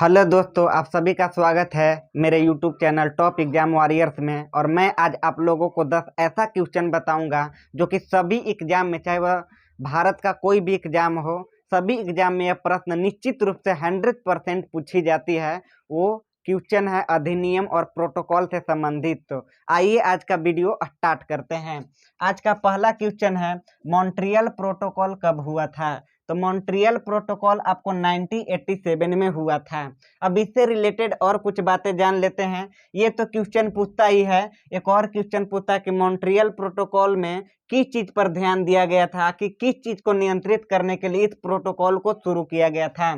Hello दोस्तों, आप सभी का स्वागत है मेरे YouTube channel top exam warriors में। और मैं आज आप लोगों को 10 ऐसा क्वेश्चन बताऊंगा जो कि सभी एग्जाम में, चाहे वह भारत का कोई भी एग्जाम हो, सभी एग्जाम में यह प्रश्न निश्चित रूप से 100% पूछी जाती है। वो क्वेश्चन है अधिनियम और प्रोटोकॉल से संबंधित। तो आइए आज का वीडियो स्टार्ट करते हैं। आज का पहला क्वेश्चन है, मॉन्ट्रियल प्रोटोकॉल कब हुआ था? तो मॉन्ट्रियल प्रोटोकॉल आपको 1987 में हुआ था। अब इससे रिलेटेड और कुछ बातें जान लेते हैं। ये तो क्वेश्चन पूछता ही है। एक और क्वेश्चन पूछता है कि मॉन्ट्रियल प्रोटोकॉल में किस चीज पर ध्यान दिया गया था, कि किस चीज को नियंत्रित करने के लिए इस प्रोटोकॉल को शुरू किया गया था।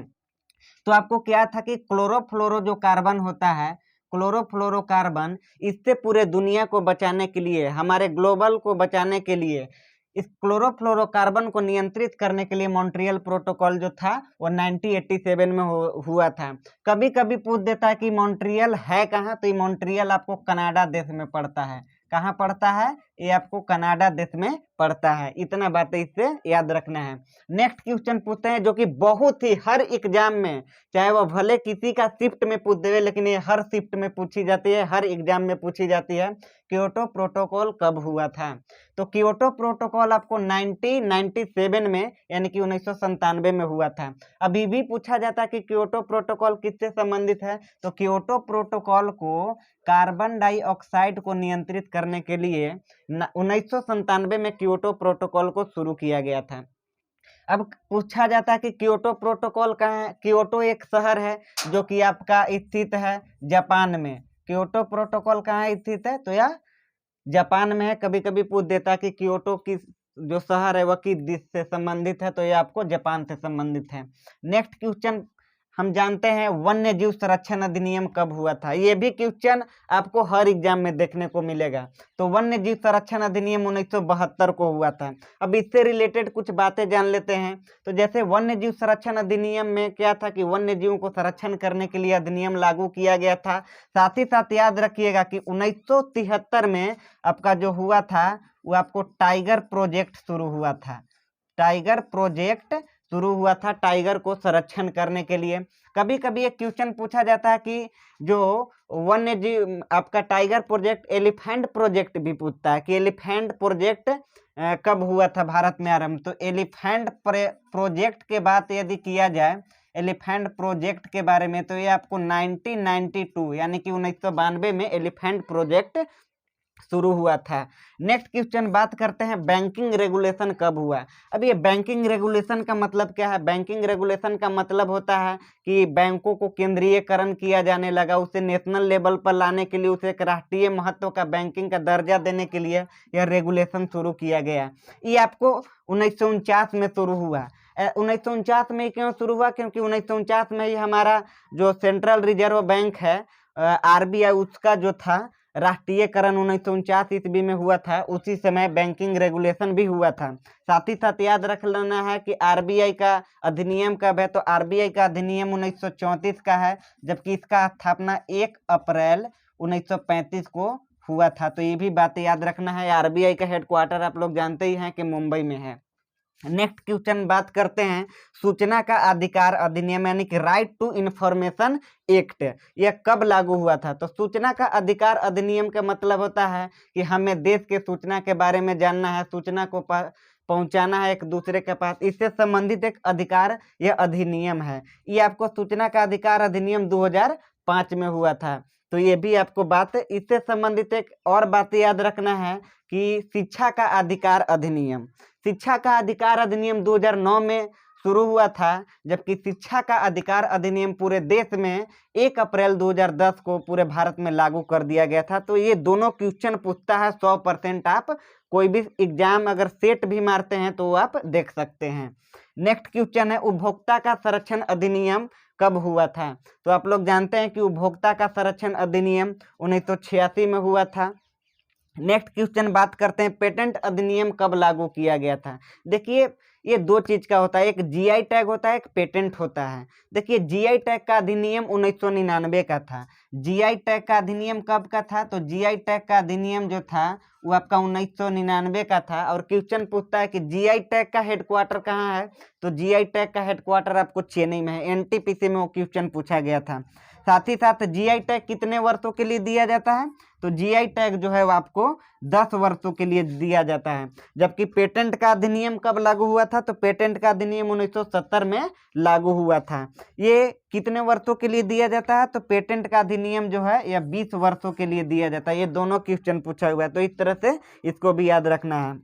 तो आपको क्या था कि क्लोरोफ्लोरो जो कार्बन होता है, क्लोरोफ्लोरोकार्बन, इससे पूरे दुनिया को बचाने के लिए, हमारे ग्लोबल को बचाने के लिए, इस क्लोरोफ्लोरोकार्बन को नियंत्रित करने के लिए मॉन्ट्रियल प्रोटोकॉल जो था वो 1987 में हुआ था। कभी कभी पूछ देता है कि मॉन्ट्रियल है कहाँ, तो ये मॉन्ट्रियल आपको कनाडा देश में पड़ता है। कहाँ पड़ता है? ये आपको कनाडा देश में पड़ता है। इतना बातें इससे याद रखना है। नेक्स्ट क्वेश्चन पूछते हैं जो कि बहुत ही हर एग्जाम में, चाहे वो भले किसी का शिफ्ट में पूछ देवे, लेकिन ये हर शिफ्ट में पूछी जाती है, हर एग्जाम में पूछी जाती है। क्योटो प्रोटोकॉल कब हुआ था? तो क्योटो प्रोटोकॉल आपको 1997 में, यानी कि 1997 में हुआ था। अभी भी पूछा जाता है कि क्योटो प्रोटोकॉल किससे संबंधित है? तो क्योटो प्रोटोकॉल को कार्बन डाइऑक्साइड को नियंत्रित करने के लिए 1997 में क्योटो प्रोटोकॉल को शुरू किया गया था। अब पूछा जाता है कि क्योटो प्रोटोकॉल कहाँ है? क्योटो एक शहर है जो कि आपका स्थित है जापान में। क्योटो प्रोटोकॉल कहाँ स्थित है? तो यह जापान में है। कभी कभी पूछ देता है कि क्योटो की जो शहर है वह किस देश से संबंधित है, तो यह आपको जापान से संबंधित है। नेक्स्ट क्वेश्चन हम जानते हैं, वन्य जीव संरक्षण अधिनियम कब हुआ था? ये भी क्वेश्चन आपको हर एग्जाम में देखने को मिलेगा। तो वन्य जीव संरक्षण अधिनियम 1972 को हुआ था। अब इससे रिलेटेड कुछ बातें जान लेते हैं। तो जैसे वन्य जीव संरक्षण अधिनियम में क्या था कि वन्य जीवों को संरक्षण करने के लिए अधिनियम लागू किया गया था। साथ ही साथ याद रखिएगा कि 1973 में आपका जो हुआ था वो आपको टाइगर प्रोजेक्ट शुरू हुआ था। टाइगर प्रोजेक्ट शुरू हुआ था टाइगर को संरक्षण करने के लिए। कभी कभी एक क्वेश्चन पूछा जाता है कि जो वन्य जीव आपका टाइगर प्रोजेक्ट, एलिफेंट प्रोजेक्ट भी पूछता है कि एलिफेंट प्रोजेक्ट कब हुआ था भारत में आरंभ? तो एलिफेंट प्रोजेक्ट के बात यदि किया जाए, एलिफेंट प्रोजेक्ट के बारे में, तो ये आपको 1992 यानी कि 1992 में एलिफेंट प्रोजेक्ट शुरू हुआ था। नेक्स्ट क्वेश्चन बात करते हैं, बैंकिंग रेगुलेशन कब हुआ? अब ये बैंकिंग रेगुलेशन का मतलब क्या है? बैंकिंग रेगुलेशन का मतलब होता है कि बैंकों को केंद्रीयकरण किया जाने लगा, उसे नेशनल लेवल पर लाने के लिए, उसे एक राष्ट्रीय महत्व का बैंकिंग का दर्जा देने के लिए यह रेगुलेशन शुरू किया गया। ये आपको 1949 में शुरू हुआ। 1949 में क्यों शुरू हुआ? क्योंकि 1949 में ही हमारा जो सेंट्रल रिजर्व बैंक है, आरबीआई, उसका जो था राष्ट्रीयकरण 1949 ईस्वी में हुआ था। उसी समय बैंकिंग रेगुलेशन भी हुआ था। साथ ही साथ याद रख लेना है कि आरबीआई का अधिनियम कब है? तो आरबीआई का अधिनियम 1934 का है, जबकि इसका स्थापना 1 अप्रैल 1935 को हुआ था। तो ये भी बातें याद रखना है। आरबीआई का हेडक्वार्टर आप लोग जानते ही हैं कि मुंबई में है। नेक्स्ट क्वेश्चन बात करते हैं, सूचना का अधिकार अधिनियम यानी कि राइट टू इंफॉर्मेशन एक्ट, यह कब लागू हुआ था? तो सूचना का अधिकार अधिनियम का मतलब होता है कि हमें देश के सूचना के बारे में जानना है, सूचना को पहुंचाना है एक दूसरे के पास, इससे संबंधित एक अधिकार यह अधिनियम है। ये आपको सूचना का अधिकार अधिनियम 2005 में हुआ था। तो ये भी आपको बात, इससे संबंधित एक और बात याद रखना है कि शिक्षा का अधिकार अधिनियम, शिक्षा का अधिकार अधिनियम 2009 में शुरू हुआ था, जबकि शिक्षा का अधिकार अधिनियम पूरे देश में 1 अप्रैल 2010 को पूरे भारत में लागू कर दिया गया था। तो ये दोनों क्वेश्चन पूछता है 100%। आप कोई भी एग्जाम अगर सेट भी मारते हैं तो आप देख सकते हैं। नेक्स्ट क्वेश्चन है, उपभोक्ता का संरक्षण अधिनियम कब हुआ था? तो आप लोग जानते हैं कि उपभोक्ता का संरक्षण अधिनियम 1986 में हुआ था। नेक्स्ट क्वेश्चन बात करते हैं, पेटेंट अधिनियम कब लागू किया गया था। देखिए ये दो चीज का होता है, एक जीआई टैग होता है, एक पेटेंट होता है। देखिए जीआई टैग का अधिनियम 1999 का था। जीआई टैग का अधिनियम कब का था, तो जीआई टैग का अधिनियम जो था वो आपका 1999 का था। और क्वेश्चन पूछता है कि जीआई टैग का हेडक्वार्टर कहाँ है, तो जीआई टैग का हेडक्वार्टर आपको चेन्नई में है। एनटीपीसी में वो क्वेश्चन पूछा गया था। साथ ही साथ जीआई टैग कितने वर्षों के लिए दिया जाता है, तो जीआई टैग जो है वो आपको 10 वर्षों के लिए दिया जाता है। जबकि पेटेंट का अधिनियम कब लागू हुआ था, तो पेटेंट का अधिनियम 1970 में लागू हुआ था। ये कितने वर्षों के लिए दिया जाता है, तो पेटेंट का अधिनियम जो है यह 20 वर्षों के लिए दिया जाता है। ये दोनों क्वेश्चन पूछा हुआ है, तो इस तरह से इसको भी याद रखना है।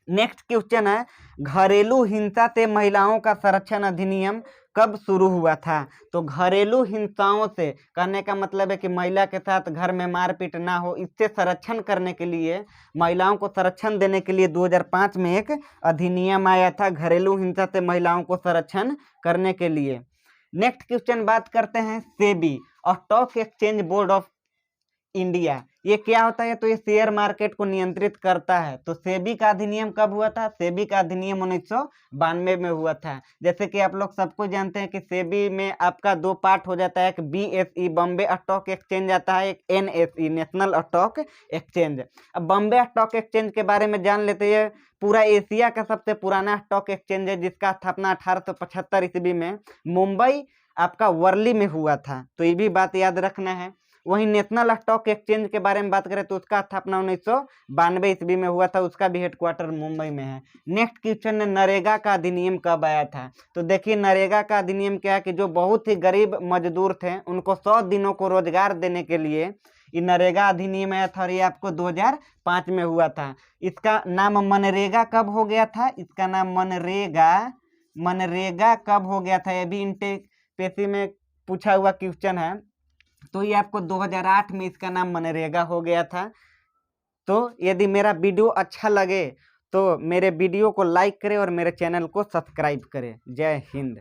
नेक्स्ट क्वेश्चन है, घरेलू हिंसा से महिलाओं का संरक्षण अधिनियम कब शुरू हुआ था, तो घरेलू हिंसाओं से कहने का मतलब है कि महिला के साथ घर में मारपीट ना हो, इससे संरक्षण करने के लिए, महिलाओं को संरक्षण देने के लिए 2005 में एक अधिनियम आया था, घरेलू हिंसा से महिलाओं को संरक्षण करने के लिए। नेक्स्ट क्वेश्चन बात करते हैं, SEBI stock exchange board of India, ये क्या होता है, तो ये शेयर मार्केट को नियंत्रित करता है। तो सेबी का अधिनियम कब हुआ था, सेबी का अधिनियम 1992 में हुआ था। जैसे कि आप लोग सबको जानते हैं कि सेबी में आपका दो पार्ट हो जाता है, एक बीएसई बॉम्बे स्टॉक एक्सचेंज आता है, एक एनएसई नेशनल स्टॉक एक्सचेंज। अब बॉम्बे स्टॉक एक्सचेंज के बारे में जान लेते हैं। पूरा एशिया का सबसे पुराना स्टॉक एक्सचेंज है, जिसका स्थापना 1875 ईस्वी में मुंबई आपका वर्ली में हुआ था, तो ये भी बात याद रखना है। वहीं नेशनल स्टॉक एक्सचेंज के बारे में बात करें तो उसका स्थापना 1992 ईस्वी में हुआ था, उसका भी हेडक्वार्टर मुंबई में है। नेक्स्ट क्वेश्चन है, नरेगा का अधिनियम कब आया था, तो देखिए नरेगा का अधिनियम क्या है कि जो बहुत ही गरीब मजदूर थे उनको 100 दिनों को रोजगार देने के लिए ये नरेगा अधिनियम आया था, और ये आपको 2005 में हुआ था। इसका नाम मनरेगा कब हो गया था, इसका नाम मनरेगा कब हो गया था, ये भी एनटीपीसी में पूछा हुआ क्वेश्चन है। तो ये आपको 2008 में इसका नाम मनरेगा हो गया था। तो यदि मेरा वीडियो अच्छा लगे तो मेरे वीडियो को लाइक करें और मेरे चैनल को सब्सक्राइब करें। जय हिंद।